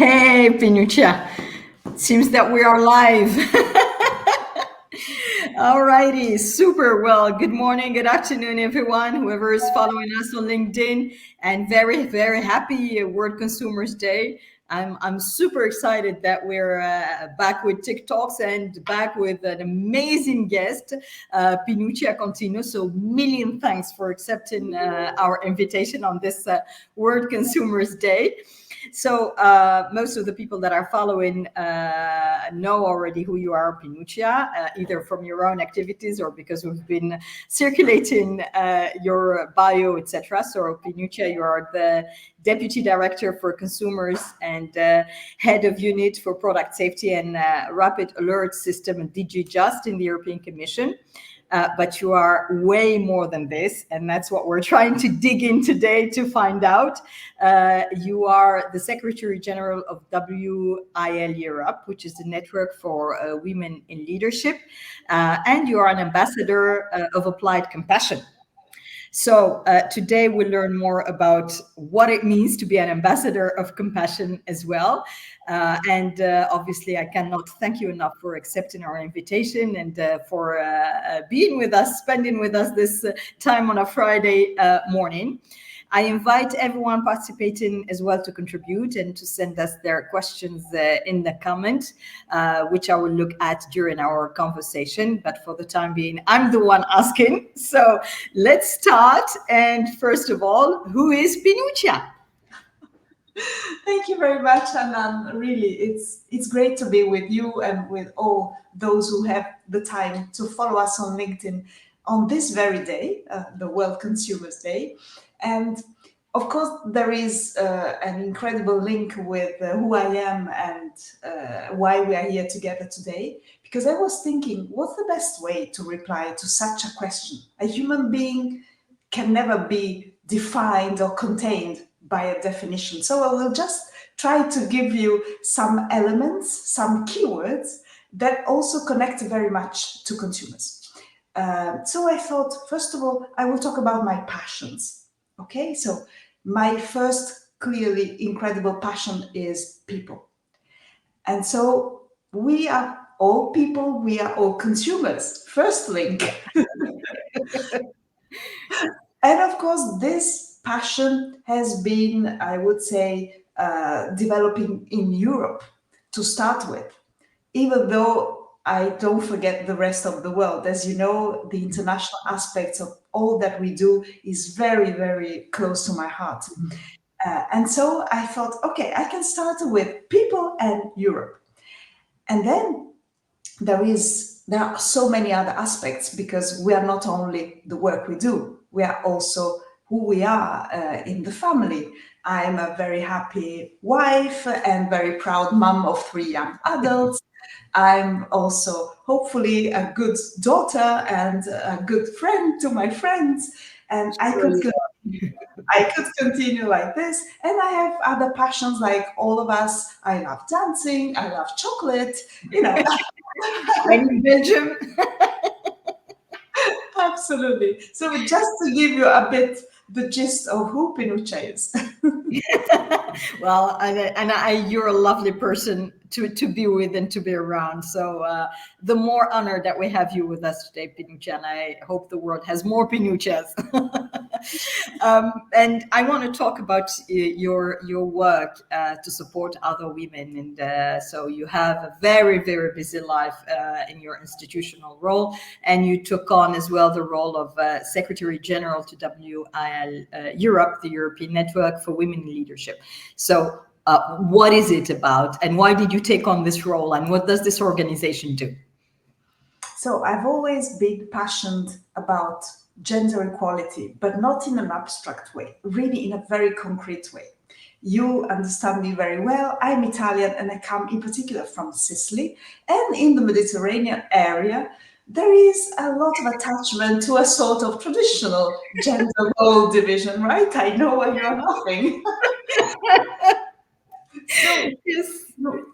Hey, Pinuccia. Seems that we are live. All righty, super. Well, good morning, good afternoon, everyone, whoever is following us on LinkedIn, and very, very happy World Consumers Day. I'm super excited that we're back with TIC Talks and back with an amazing guest, Pinuccia Contino. So, million thanks for accepting our invitation on this World Consumers Day. So most of the people that are following know already who you are, Pinuccia, either from your own activities or because we've been circulating your bio, etc. So Pinuccia, you are the Deputy Director for Consumers and Head of Unit for Product Safety and Rapid Alert System at DG Just in the European Commission. But you are way more than this, and that's what we're trying to dig in today to find out. You are the Secretary General of WIL Europe, which is the network for women in leadership, and you are an ambassador of Applied Compassion. So today we'll learn more about what it means to be an ambassador of compassion as well. And obviously, I cannot thank you enough for accepting our invitation and for being with us, spending with us this time on a Friday morning. I invite everyone participating as well to contribute and to send us their questions in the comment, which I will look at during our conversation. But for the time being, I'm the one asking. So let's start. And first of all, who is Pinuccia? Thank you very much, Anand. Really, it's great to be with you and with all those who have the time to follow us on LinkedIn on this very day, the World Consumers Day. And of course, there is an incredible link with who I am and why we are here together today. Because I was thinking, what's the best way to reply to such a question? A human being can never be defined or contained by a definition. So I will just try to give you some elements, some keywords that also connect very much to consumers. So I thought, first of all, I will talk about my passions. Okay, so my first clearly incredible passion is people. And so we are all people, we are all consumers. First link. And of course, this passion has been, I would say, developing in Europe to start with, even though I don't forget the rest of the world. As you know, the international aspects of all that we do is very, very close to my heart. And so I thought, okay, I can start with people and Europe. And then there are so many other aspects because we are not only the work we do, we are also who we are in the family. I'm a very happy wife and very proud mom of 3 young adults. I'm also hopefully a good daughter and a good friend to my friends. And I could continue like this. And I have other passions like all of us. I love dancing. I love chocolate, you know. And in Belgium. Absolutely. So just to give you a bit the gist of who Pinuccia is. Well, you're a lovely person to be with and to be around. So the more honor that we have you with us today, Pinuccia, and I hope the world has more Pinuccias. And I want to talk about your work to support other women. And so you have a very, very busy life in your institutional role. And you took on as well the role of Secretary General to WIL Europe, the European Network for Women in Leadership. So what is it about and why did you take on this role and what does this organization do? So I've always been passionate about gender equality, but not in an abstract way, really in a very concrete way. You understand me very well. I'm Italian and I come in particular from Sicily, and in the Mediterranean area, there is a lot of attachment to a sort of traditional gender role division, right? I know why you're laughing. So Yes.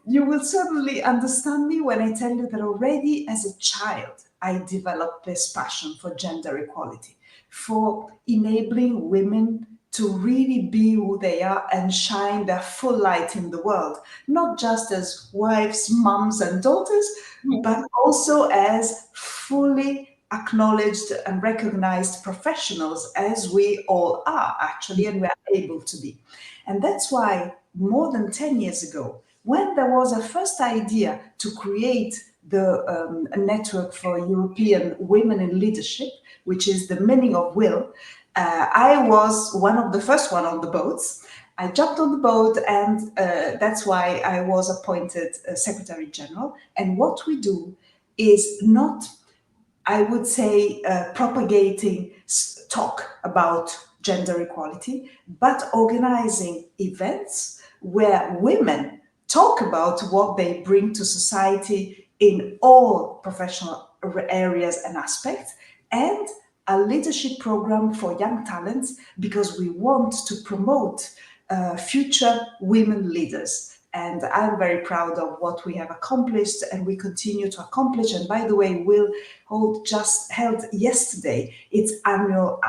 you will certainly understand me when I tell you that already as a child, I developed this passion for gender equality, for enabling women to really be who they are and shine their full light in the world, not just as wives, moms, and daughters, but also as fully acknowledged and recognized professionals, as we all are actually, and we are able to be. And that's why more than 10 years ago, when there was a first idea to create a network for European women in leadership, which is the meaning of will, I was one of the first one on the boats. I jumped on the boat, and that's why I was appointed Secretary General. And what we do is not, I would say, propagating talk about gender equality, but organizing events where women talk about what they bring to society in all professional areas and aspects, and a leadership program for young talents, because we want to promote future women leaders. And I'm very proud of what we have accomplished and we continue to accomplish. And by the way, Will just held yesterday its annual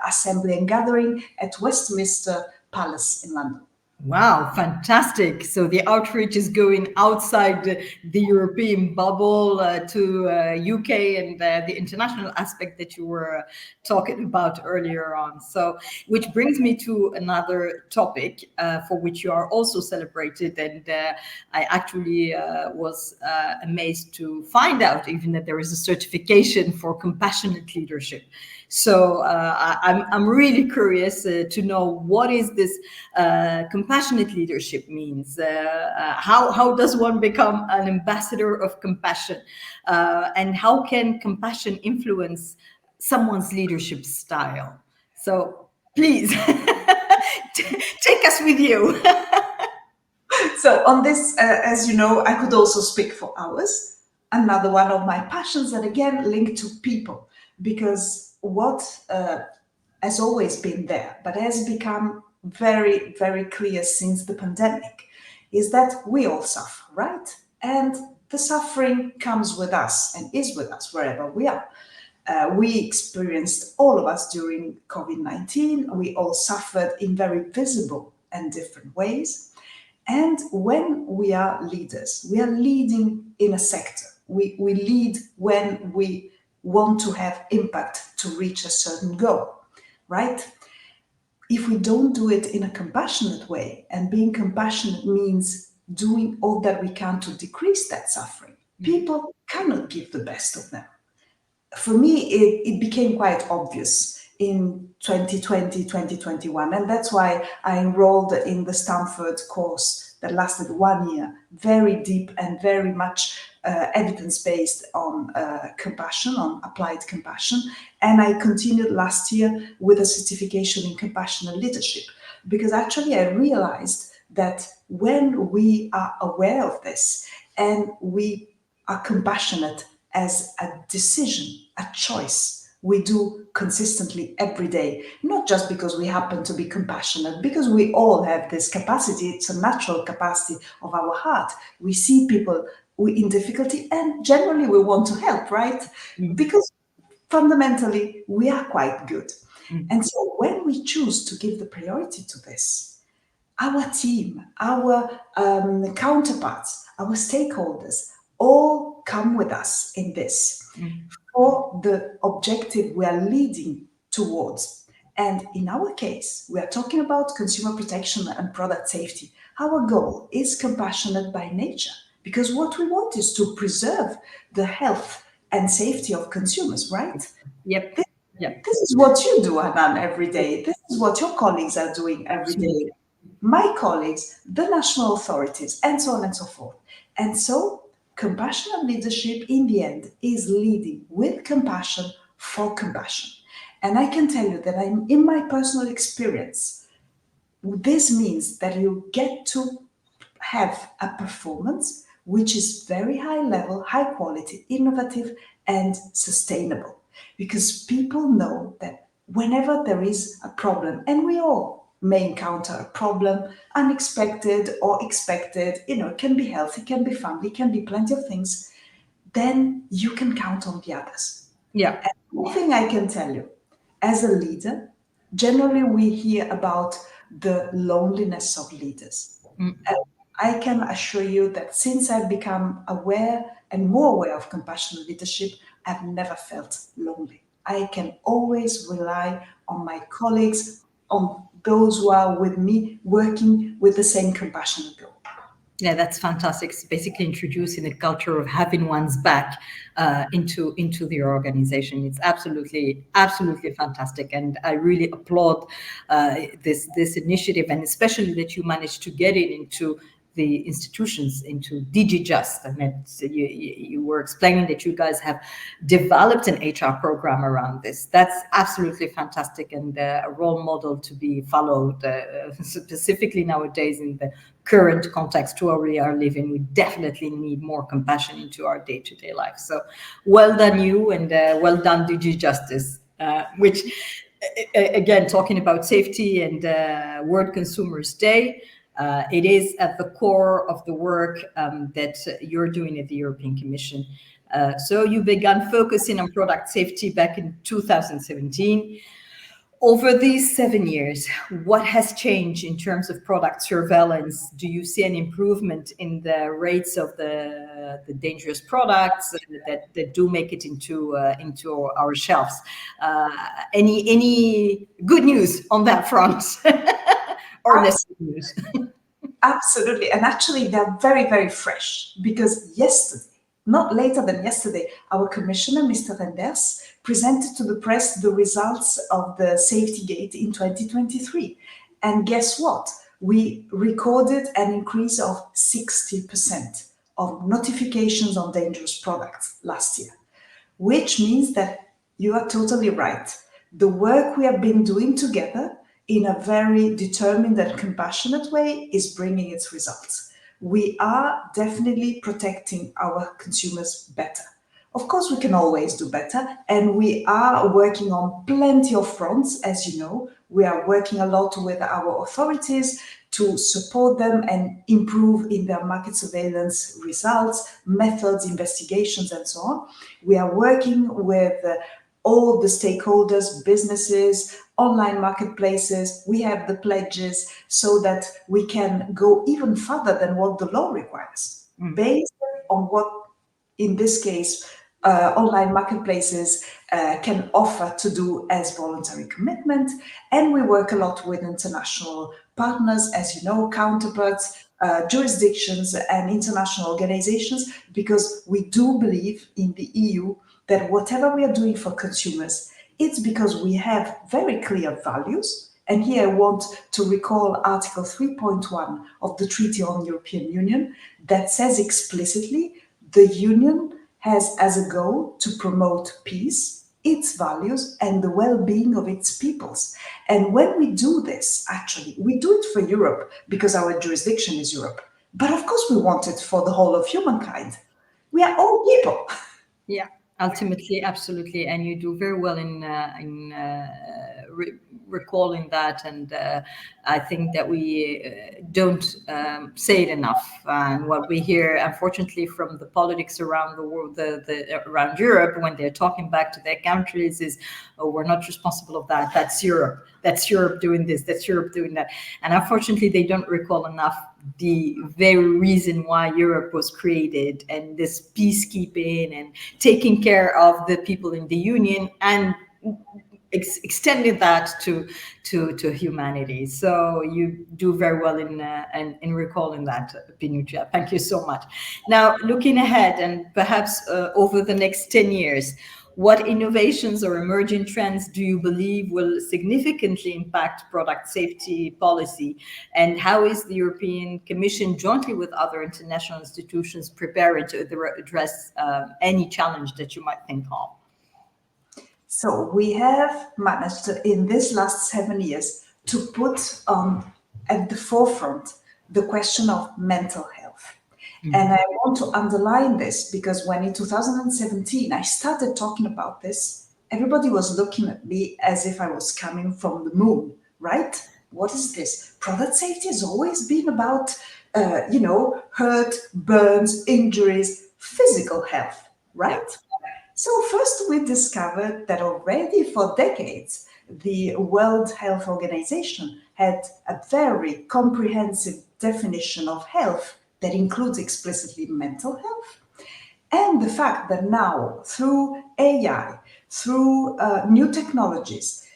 assembly and gathering at Westminster Palace in London. Wow, fantastic. So the outreach is going outside the European bubble to UK and the international aspect that you were talking about earlier on. So, which brings me to another topic for which you are also celebrated. And I actually was amazed to find out even that there is a certification for compassionate leadership. So I'm really curious to know what is this compassionate leadership means. How does one become an ambassador of compassion, and how can compassion influence someone's leadership style? So please take us with you. So on this, as you know, I could also speak for hours. Another one of my passions, and again linked to people, because what has always been there, but has become very, very clear since the pandemic, is that we all suffer, right? And the suffering comes with us and is with us wherever we are. We experienced, all of us, during COVID-19. We all suffered in very visible and different ways. And when we are leaders, we are leading in a sector. We lead when we want to have impact to reach a certain goal, right? If we don't do it in a compassionate way, and being compassionate means doing all that we can to decrease that suffering, people cannot give the best of them. For me, it became quite obvious in 2020, 2021. And that's why I enrolled in the Stanford course that lasted 1 year, very deep and very much evidence-based on compassion, on applied compassion. And I continued last year with a certification in compassionate leadership, because actually I realized that when we are aware of this and we are compassionate as a decision, a choice we do consistently every day, not just because we happen to be compassionate, because we all have this capacity. It's a natural capacity of our heart. We see people in difficulty and generally we want to help, right? Because fundamentally we are quite good. And so when we choose to give the priority to this, our team, our counterparts, our stakeholders all come with us in this for the objective we are leading towards. And in our case, we are talking about consumer protection and product safety. Our goal is compassionate by nature, because what we want is to preserve the health and safety of consumers, right? Yep. Yep. This is what you do, Hanan, every day. This is what your colleagues are doing every day. My colleagues, the national authorities, and so on and so forth. And so, compassionate leadership in the end is leading with compassion for compassion. And I can tell you that I'm in my personal experience, this means that you get to have a performance which is very high level, high quality, innovative, and sustainable. Because people know that whenever there is a problem, and we all may encounter a problem, unexpected or expected, it can be health, it can be family, it can be plenty of things, then you can count on the others. Yeah. And one thing I can tell you, as a leader, Generally, we hear about the loneliness of leaders. And I can assure you that since I've become aware and more aware of compassionate leadership, I've never felt lonely. I can always rely on my colleagues, on those who are with me working with the same compassionate goal. Yeah, that's fantastic. It's basically introducing the culture of having one's back into the organization. It's absolutely fantastic, and I really applaud this initiative, and especially that you managed to get it into the institutions, into DigiJust. And you were explaining that you guys have developed an HR program around this. That's absolutely fantastic, and a role model to be followed, specifically nowadays in the current context where we are living. We definitely need more compassion into our day-to-day life. So well done you, and well done DG Justice, which again, talking about safety and World Consumers Day, it is at the core of the work that you're doing at the European Commission. So you began focusing on product safety back in 2017. Over these 7 years, what has changed in terms of product surveillance? Do you see an improvement in the rates of the dangerous products that do make it into our shelves? Any good news on that front, or less good news? Absolutely. And actually, they're very, very fresh because yesterday, not later than yesterday, our commissioner, Mr. Renders, presented to the press the results of the Safety Gate in 2023. And guess what? We recorded an increase of 60% of notifications on dangerous products last year, which means that you are totally right. The work we have been doing together in a very determined and compassionate way is bringing its results. We are definitely protecting our consumers better. Of course, we can always do better, and we are working on plenty of fronts. As you know, we are working a lot with our authorities to support them and improve in their market surveillance results, methods, investigations, and so on. We are working with all the stakeholders, businesses, online marketplaces. We have the pledges so that we can go even further than what the law requires, based on what, in this case, online marketplaces can offer to do as voluntary commitment. And we work a lot with international partners, as you know, counterparts, jurisdictions, and international organizations, because we do believe in the EU that whatever we are doing for consumers, it's because we have very clear values. And here I want to recall Article 3.1 of the Treaty on European Union that says explicitly the Union has as a goal to promote peace, its values, and the well-being of its peoples. And when we do this, actually, we do it for Europe because our jurisdiction is Europe. But of course, we want it for the whole of humankind. We are all people. Yeah, ultimately, absolutely, and you do very well in recalling that. And I think that we don't say it enough. And what we hear, unfortunately, from the politics around the world, around Europe, when they're talking back to their countries, is, "Oh, we're not responsible of that. That's Europe. That's Europe doing this. That's Europe doing that." And unfortunately, they don't recall enough the very reason why Europe was created, and this peacekeeping and taking care of the people in the Union, and extended that to humanity. So you do very well in recalling that, Pinuccia. Thank you so much. Now, looking ahead, and perhaps over the next 10 years, what innovations or emerging trends do you believe will significantly impact product safety policy? And how is the European Commission, jointly with other international institutions, preparing to address any challenge that you might think of? So we have managed in this last 7 years to put at the forefront the question of mental health. And I want to underline this because when in 2017 I started talking about this, everybody was looking at me as if I was coming from the moon, right? What is this? Product safety has always been about, hurt, burns, injuries, physical health, right? So first we discovered that already for decades, the World Health Organization had a very comprehensive definition of health that includes explicitly mental health. And the fact that now, through AI, through new technologies,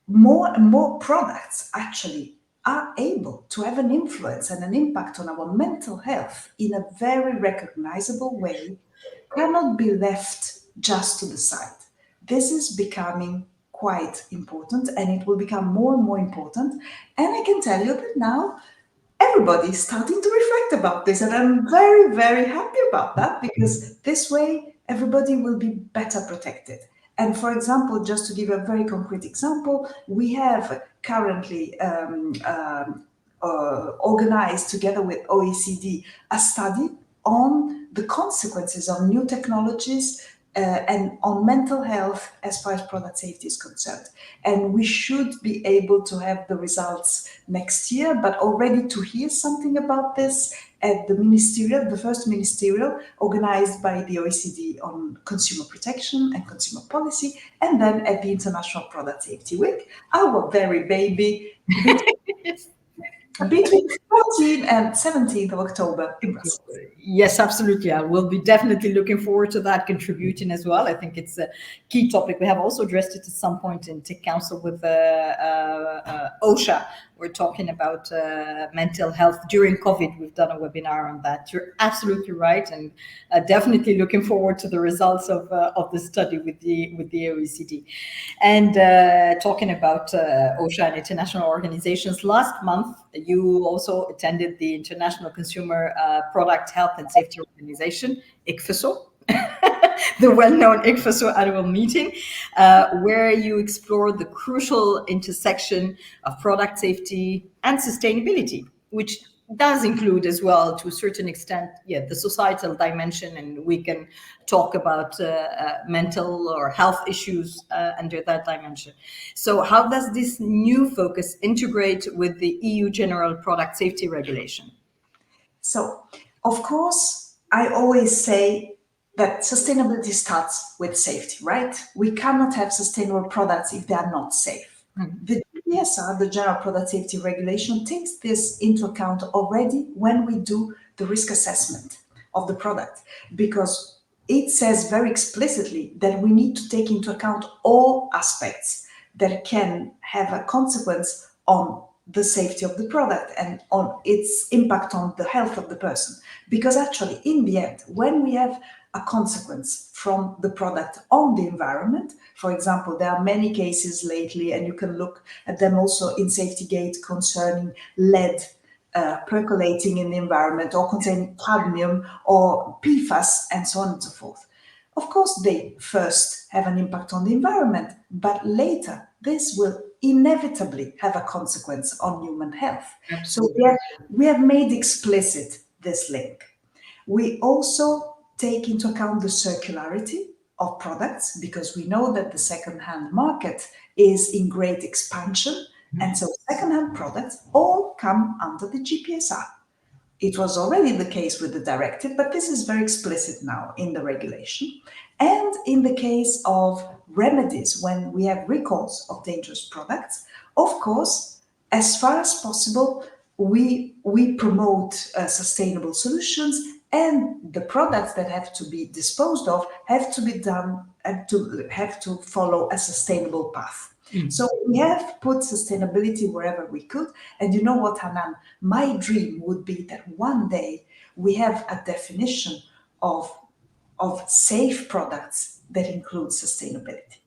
more and more products actually are able to have an influence and an impact on our mental health in a very recognizable way cannot be left just to the side. This is becoming quite important and it will become more and more important. And I can tell you that now everybody's starting to reflect about this. And I'm very, very happy about that because this way everybody will be better protected. And for example, just to give a very concrete example, we have currently organized together with OECD a study on the consequences of new technologies and on mental health as far as product safety is concerned. And we should be able to have the results next year, but already to hear something about this at the first ministerial organized by the OECD on consumer protection and consumer policy, and then at the International Product Safety Week, our very baby, between 14th and 17th of October in Brussels. Yes, absolutely. I will be definitely looking forward to that contributing as well. I think it's a key topic. We have also addressed it at some point in TIC Council with OSHA. We're talking about mental health during COVID. We've done a webinar on that. You're absolutely right, and definitely looking forward to the results of the study with the OECD. And talking about OSHA and international organizations, last month you also attended the International Consumer Product Health and Safety Organization, ICFSO, the well-known ICFSO annual meeting, where you explore the crucial intersection of product safety and sustainability, which does include as well, to a certain extent, the societal dimension, and we can talk about mental or health issues under that dimension. So how does this new focus integrate with the EU General Product Safety Regulation? So, of course, I always say that sustainability starts with safety, right? We cannot have sustainable products if they are not safe. The GPSR, the General Product Safety Regulation, takes this into account already when we do the risk assessment of the product, because it says very explicitly that we need to take into account all aspects that can have a consequence on the safety of the product and on its impact on the health of the person. Because actually, in the end, when we have a consequence from the product on the environment, for example, there are many cases lately, and you can look at them also in SafetyGate concerning lead percolating in the environment, or containing cadmium or PFAS, and so on and so forth. Of course, they first have an impact on the environment, but later this will inevitably have a consequence on human health. Absolutely. So we have made explicit this link. We also take into account the circularity of products, because we know that the second-hand market is in great expansion, and so second-hand products all come under the GPSR. It was already the case with the directive, but this is very explicit now in the regulation. And in the case of remedies, when we have recalls of dangerous products, of course, as far as possible, we promote sustainable solutions, and the products that have to be disposed of have to be done and have to follow a sustainable path. So we have put sustainability wherever we could. And you know what, Hanan? My dream would be that one day we have a definition of safe products that include sustainability.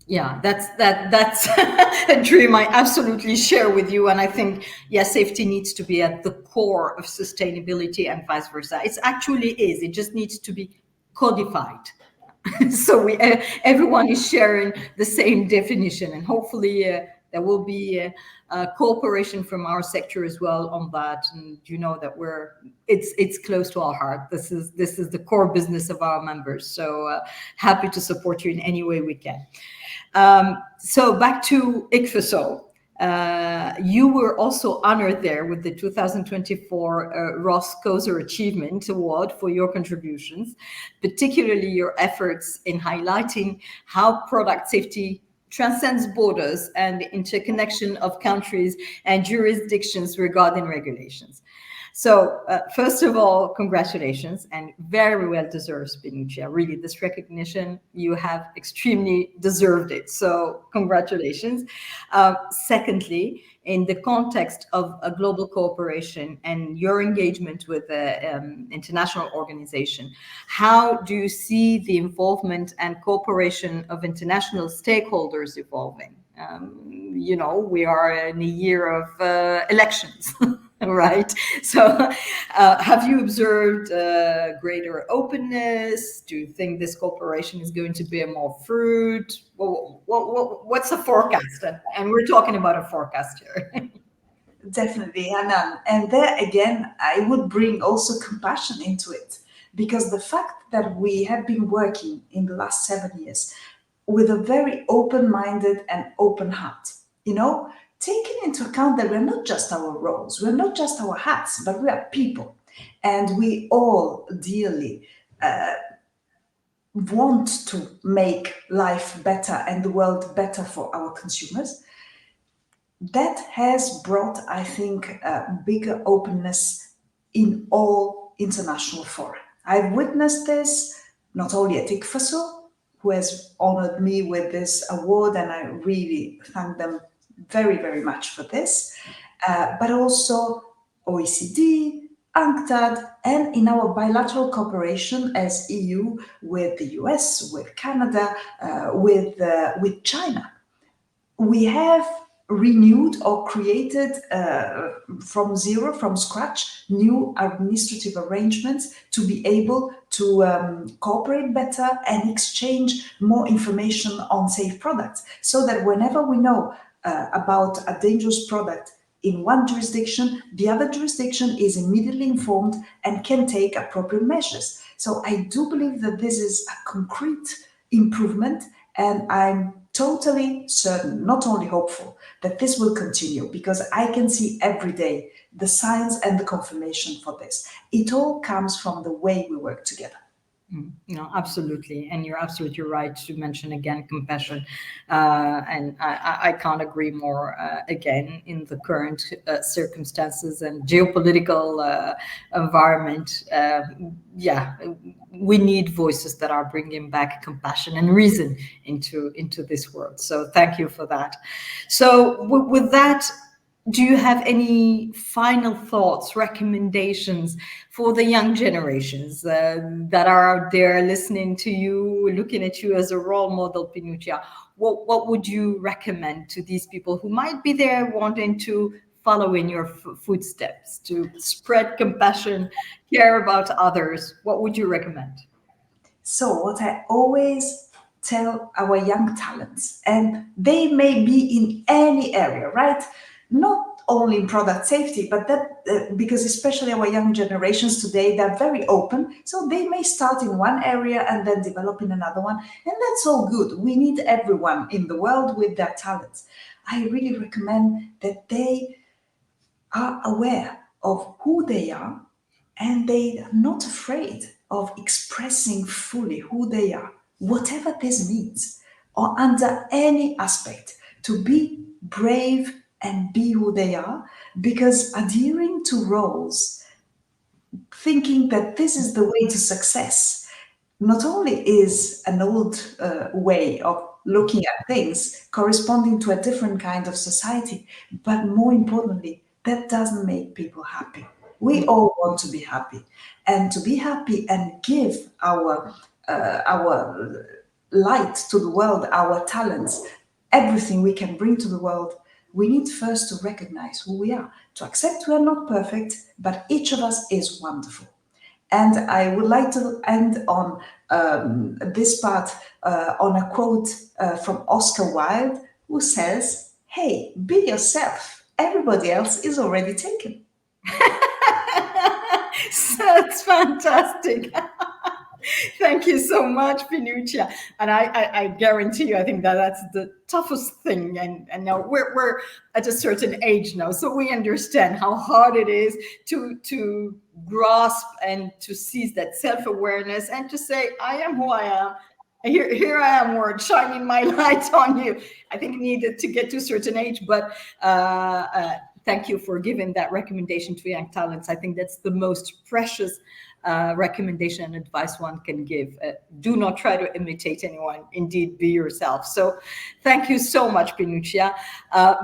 Yeah, that's a dream I absolutely share with you. And I think, safety needs to be at the core of sustainability and vice versa. It actually is. It just needs to be codified. So everyone is sharing the same definition, and hopefully there will be cooperation from our sector as well on that. And you know that it's close to our heart. This is the core business of our members. So happy to support you in any way we can. So back to ICFSO. You were also honored there with the 2024 Ross Koser Achievement Award for your contributions, particularly your efforts in highlighting how product safety transcends borders and the interconnection of countries and jurisdictions regarding regulations. So, first of all, congratulations and very well deserved, Pinuccia. Really, this recognition, you have extremely deserved it. So, congratulations. Secondly, in the context of a global cooperation and your engagement with the international organization, how do you see the involvement and cooperation of international stakeholders evolving? We are in a year of elections. Right. So, have you observed greater openness? Do you think this cooperation is going to bear more fruit? What's the forecast? And we're talking about a forecast here. Definitely, Hanan. And there again, I would bring also compassion into it, because the fact that we have been working in the last 7 years with a very open minded and open heart, taking into account that we're not just our roles, we're not just our hats, but we are people. And we all dearly want to make life better and the world better for our consumers. That has brought, I think, a bigger openness in all international fora. I've witnessed this not only at ICFASO, who has honored me with this award, and I really thank them very, very much for this, but also OECD, UNCTAD, and in our bilateral cooperation as EU with the US, with Canada, with China. We have renewed or created from zero, from scratch, new administrative arrangements to be able to cooperate better and exchange more information on safe products, so that whenever we know about a dangerous product in one jurisdiction, the other jurisdiction is immediately informed and can take appropriate measures. So I do believe that this is a concrete improvement, and I'm totally certain, not only hopeful, that this will continue, because I can see every day the signs and the confirmation for this. It all comes from the way we work together. No, absolutely. And you're absolutely right to mention again compassion. And I can't agree more again in the current circumstances and geopolitical environment. Yeah, we need voices that are bringing back compassion and reason into this world. So thank you for that. So with that, do you have any final thoughts, recommendations for the young generations that are out there listening to you, looking at you as a role model, Pinuccia? What would you recommend to these people who might be there wanting to follow in your footsteps, to spread compassion, care about others? What would you recommend? So, what I always tell our young talents, and they may be in any area, right? Not only in product safety, but that because especially our young generations today, they're very open. So they may start in one area and then develop in another one. And that's all good. We need everyone in the world with their talents. I really recommend that they are aware of who they are, and they are not afraid of expressing fully who they are, whatever this means, or under any aspect, to be brave and be who they are, because adhering to roles, thinking that this is the way to success, not only is an old way of looking at things corresponding to a different kind of society, but more importantly, that doesn't make people happy. We all want to be happy, and to be happy and give our light to the world, our talents, everything we can bring to the world. We need first to recognize who we are, to accept we are not perfect, but each of us is wonderful. And I would like to end on this part on a quote from Oscar Wilde, who says, "Hey, be yourself. Everybody else is already taken." That's fantastic. Thank you so much, Pinuccia. And I guarantee you, I think that that's the toughest thing. And now we're at a certain age now, so we understand how hard it is to grasp and to seize that self-awareness and to say, I am who I am. Here I am, word shining my light on you. I think needed to get to a certain age, but thank you for giving that recommendation to young talents. I think that's the most precious recommendation and advice one can give. Do not try to imitate anyone. Indeed, be yourself. So thank you so much, Pinuccia.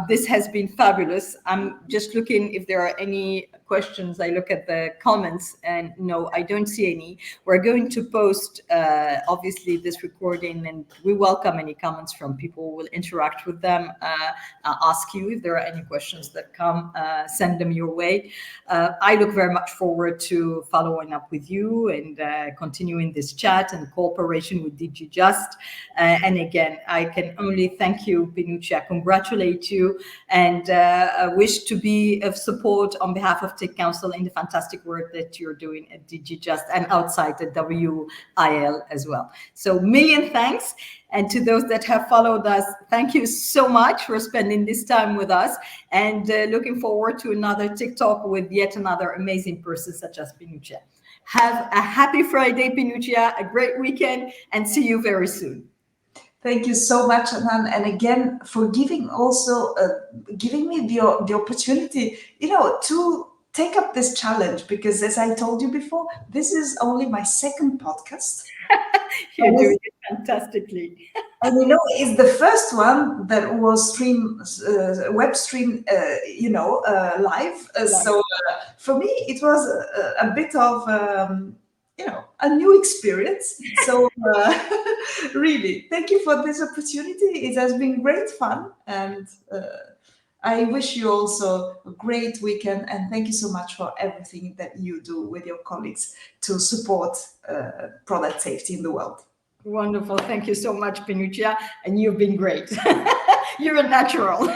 This has been fabulous. I'm just looking if there are any questions. I look at the comments and no, I don't see any. We're going to post, obviously, this recording, and we welcome any comments from people. We'll interact with them, ask you if there are any questions that come, send them your way. I look very much forward to following up with you and continuing this chat and cooperation with DG Just. And again, I can only thank you, Pinuccia, congratulate you, and wish to be of support on behalf of TIC Council in the fantastic work that you're doing at DG Just and outside the WIL as well. So million thanks. And to those that have followed us, thank you so much for spending this time with us, and looking forward to another TikTok with yet another amazing person such as Pinuccia. Have a happy Friday, Pinuccia, a great weekend, and see you very soon. Thank you so much, Anan, and again for giving also giving me the opportunity, to take up this challenge, because as I told you before, this is only my second podcast. You're doing it fantastically. And it's the first one that was web stream, live. So for me, it was a bit of a new experience. So really, thank you for this opportunity. It has been great fun, and I wish you also a great weekend. And thank you so much for everything that you do with your colleagues to support product safety in the world. Wonderful. Thank you so much, Pinuccia. And you've been great. You're a natural.